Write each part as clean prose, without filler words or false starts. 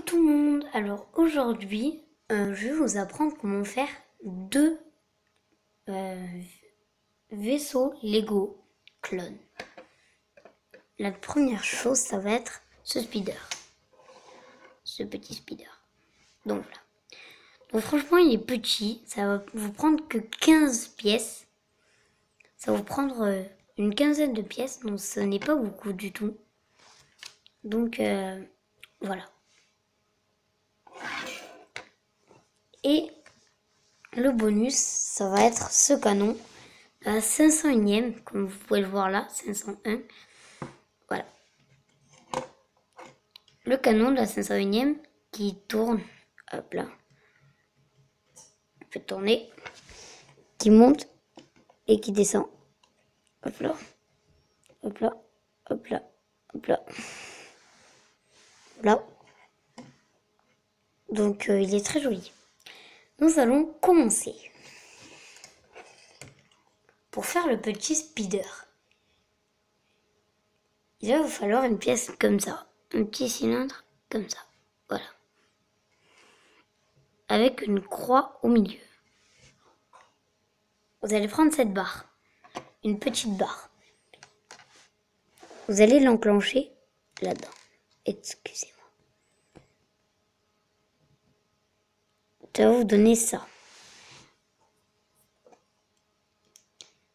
tout le monde, alors aujourd'hui je vais vous apprendre comment faire deux vaisseaux Lego clones. La première chose, ça va être ce speeder, ce petit speeder. Donc voilà. Donc franchement il est petit, ça va vous prendre que 15 pièces. Ça va vous prendre une quinzaine de pièces, donc ce n'est pas beaucoup du tout. Donc voilà. Et le bonus, ça va être ce canon à 501ème, comme vous pouvez le voir là, 501. Voilà. Le canon de la 501ème qui tourne, hop là, fait tourner, qui monte et qui descend. Hop là, hop là, hop là, hop là. Voilà. Donc il est très joli. Nous allons commencer. Pour faire le petit speeder, il va vous falloir une pièce comme ça, un petit cylindre comme ça, voilà, avec une croix au milieu. Vous allez prendre cette barre, une petite barre. Vous allez l'enclencher là-dedans. Excusez-moi. Ça va vous donner ça.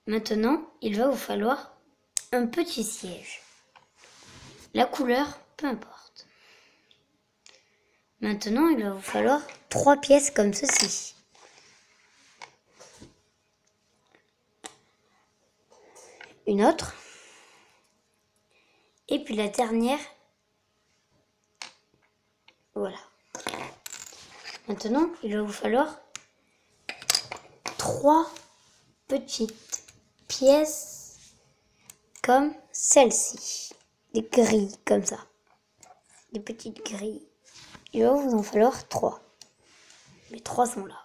Maintenant, il va vous falloir un petit siège. La couleur, peu importe. Maintenant, il va vous falloir 3 pièces comme ceci. Une autre. Et puis la dernière. Voilà. Maintenant, il va vous falloir 3 petites pièces comme celle-ci. Des grilles comme ça. Des petites grilles. Il va vous en falloir 3. Les 3 sont là.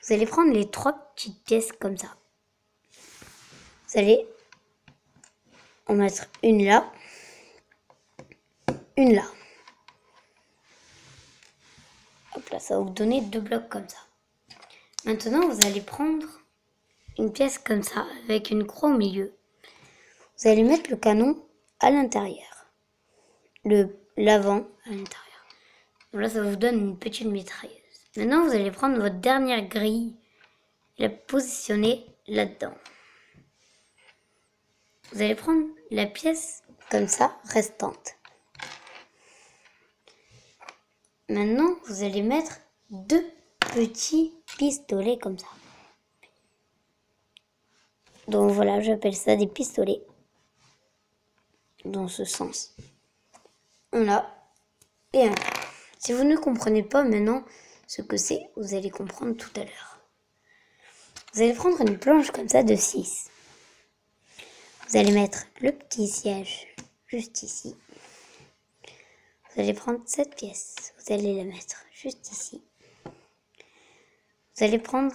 Vous allez prendre les 3 petites pièces comme ça. Vous allez en mettre une là, une là. Hop là, ça va vous donner 2 blocs comme ça. Maintenant, vous allez prendre une pièce comme ça, avec une croix au milieu. Vous allez mettre le canon à l'intérieur. L'avant à l'intérieur. Donc là, ça vous donne une petite mitrailleuse. Maintenant, vous allez prendre votre dernière grille et la positionner là-dedans. Vous allez prendre la pièce comme ça, restante. Maintenant, vous allez mettre 2 petits pistolets comme ça. Donc voilà, j'appelle ça des pistolets. Dans ce sens. Un là et un là. Si vous ne comprenez pas maintenant ce que c'est, vous allez comprendre tout à l'heure. Vous allez prendre une planche comme ça de 6. Vous allez mettre le petit siège juste ici. Vous allez prendre cette pièce. Vous allez la mettre juste ici. Vous allez prendre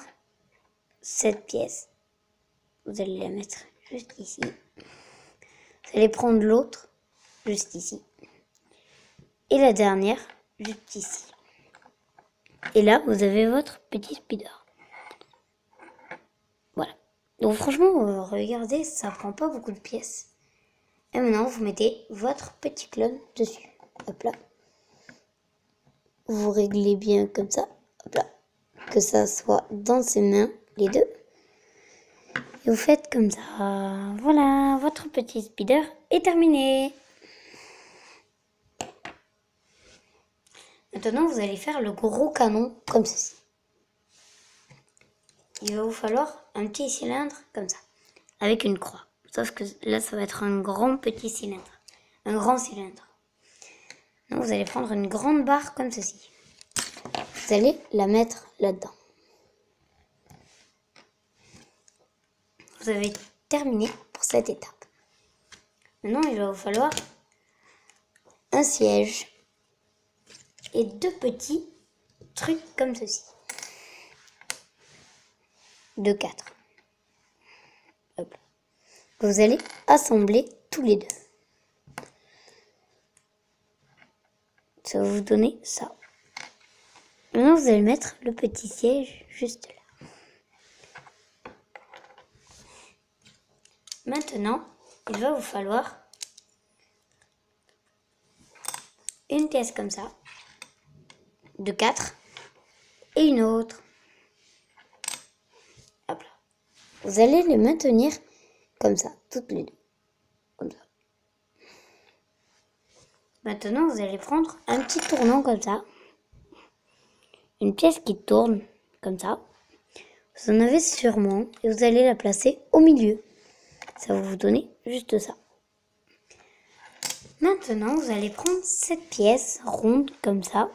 cette pièce. Vous allez la mettre juste ici. Vous allez prendre l'autre juste ici. Et la dernière juste ici. Et là, vous avez votre petit speeder. Voilà. Donc franchement, regardez, ça prend pas beaucoup de pièces. Et maintenant, vous mettez votre petit clone dessus. Hop là. Vous réglez bien comme ça. Hop là. Que ça soit dans ses mains, les deux. Et vous faites comme ça. Voilà, votre petit speeder est terminé. Maintenant, vous allez faire le gros canon comme ceci. Il va vous falloir un petit cylindre comme ça, avec une croix. Sauf que là, ça va être un grand petit cylindre. Un grand cylindre. Donc, vous allez prendre une grande barre comme ceci. Vous allez la mettre là-dedans. Vous avez terminé pour cette étape. Maintenant, il va vous falloir un siège et 2 petits trucs comme ceci. De 4. Hop. Vous allez assembler tous les deux. Ça va vous donner ça. Maintenant, vous allez mettre le petit siège juste là. Maintenant, il va vous falloir une pièce comme ça, de 4, et une autre. Hop là. Vous allez les maintenir comme ça, toutes les deux. Comme ça. Maintenant, vous allez prendre un petit tournant comme ça. Une pièce qui tourne comme ça. Vous en avez sûrement et vous allez la placer au milieu. Ça va vous donner juste ça. Maintenant, vous allez prendre cette pièce ronde comme ça.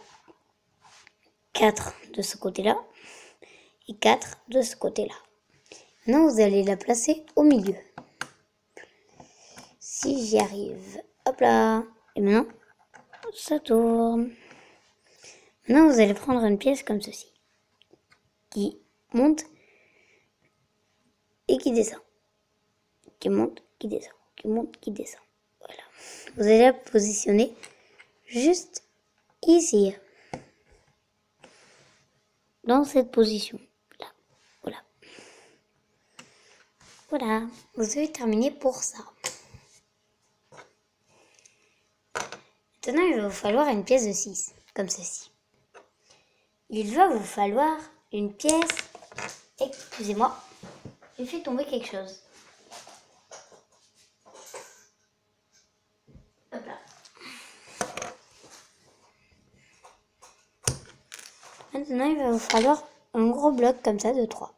4 de ce côté-là et 4 de ce côté-là. Maintenant, vous allez la placer au milieu. Si j'y arrive. Hop là. Et maintenant, ça tourne. Maintenant, vous allez prendre une pièce comme ceci. Qui monte et qui descend. Qui monte, qui descend. Qui monte, qui descend. Voilà. Vous allez la positionner juste ici. Dans cette position. Là. Voilà. Voilà. Vous avez terminé pour ça. Maintenant, il va vous falloir une pièce de 6. Comme ceci. Il va vous falloir une pièce. Excusez-moi. J'ai fait tomber quelque chose. Hop là. Maintenant, il va vous falloir un gros bloc comme ça de 3.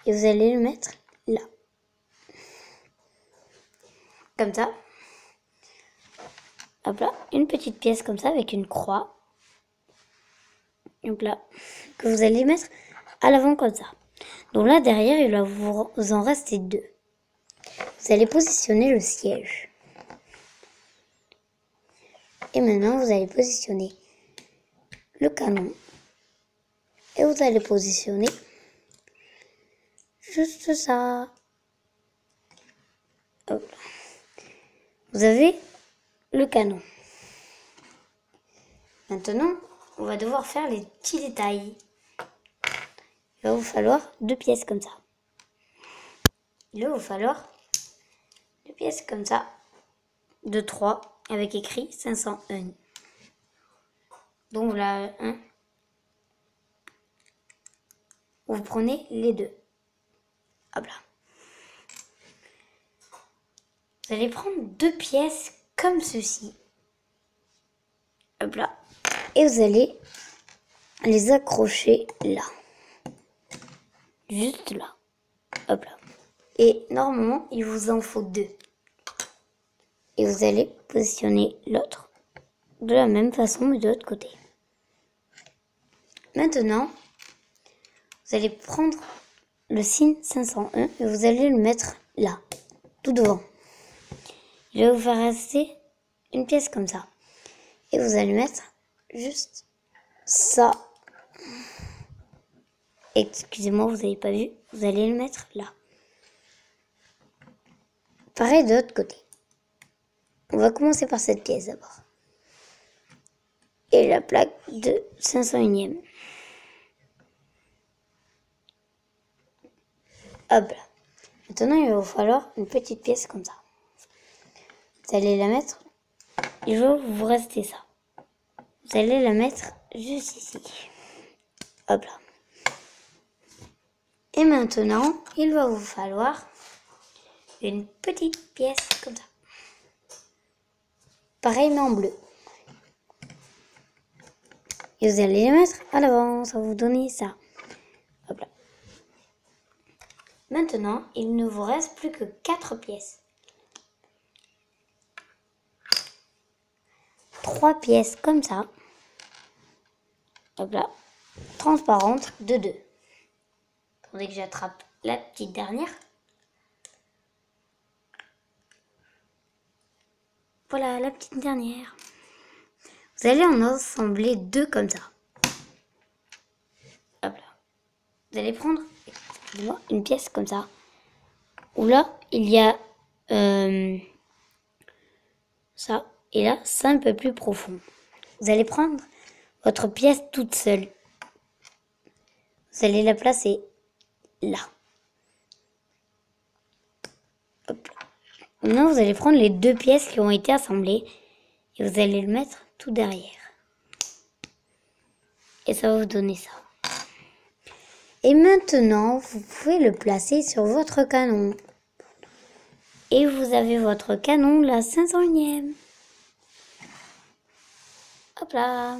Et vous allez le mettre là. Comme ça. Hop là. Une petite pièce comme ça avec une croix. Hop là. Que vous allez mettre à l'avant comme ça. Donc là, derrière, il va vous en rester 2. Vous allez positionner le siège. Et maintenant, vous allez positionner le canon. Et vous allez positionner juste ça. Hop là. Vous avez le canon. Maintenant, on va devoir faire les petits détails. Il va vous falloir 2 pièces comme ça. Il va vous falloir 2 pièces comme ça, de 3, avec écrit 501. Donc voilà, vous prenez les 2. Hop là. Vous allez prendre 2 pièces comme ceci. Hop là. Et vous allez les accrocher là. Juste là. Hop là. Et normalement, il vous en faut 2. Et vous allez positionner l'autre de la même façon, mais de l'autre côté. Maintenant, vous allez prendre le signe 501 et vous allez le mettre là, tout devant. Il va vous faire rester une pièce comme ça. Et vous allez mettre juste ça. Excusez-moi, vous n'avez pas vu. Vous allez le mettre là. Pareil de l'autre côté. On va commencer par cette pièce d'abord. Et la plaque de 501e. Hop là. Maintenant, il va vous falloir une petite pièce comme ça. Vous allez la mettre. Il va vous rester ça. Vous allez la mettre juste ici. Hop là. Et maintenant, il va vous falloir une petite pièce comme ça. Pareil mais en bleu. Et vous allez les mettre à l'avant, ça va vous donner ça. Hop là. Maintenant, il ne vous reste plus que 4 pièces. 3 pièces comme ça. Hop là. Transparentes de 2. Attendez que j'attrape la petite dernière. Voilà la petite dernière. Vous allez en assembler 2 comme ça. Hop là. Vous allez prendre, excusez-moi, une pièce comme ça. Où là, il y a ça. Et là, c'est un peu plus profond. Vous allez prendre votre pièce toute seule. Vous allez la placer là. Hop. Maintenant, vous allez prendre les deux pièces qui ont été assemblées et vous allez le mettre tout derrière. Et ça va vous donner ça. Et maintenant, vous pouvez le placer sur votre canon. Et vous avez votre canon, la 500e. Hop là.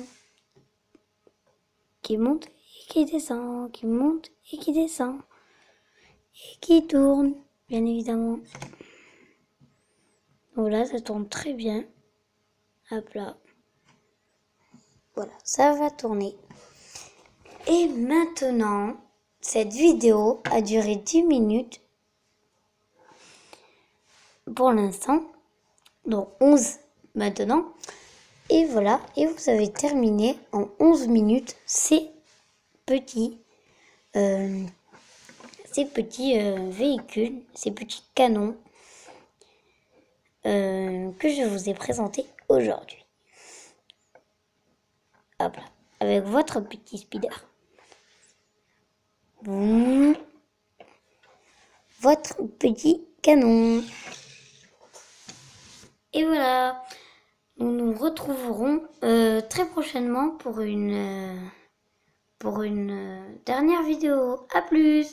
Qui monte et qui descend, qui monte et qui descend. Et qui tourne, bien évidemment. Voilà, ça tourne très bien. Hop là. Voilà, ça va tourner. Et maintenant, cette vidéo a duré 10 minutes. Pour l'instant. Donc 11 maintenant. Et voilà, et vous avez terminé en 11 minutes ces petits véhicules, ces petits canons que je vous ai présentés aujourd'hui. Hop là, avec votre petit speeder. Boum. Votre petit canon. Et voilà, nous nous retrouverons très prochainement pour une dernière vidéo. À plus!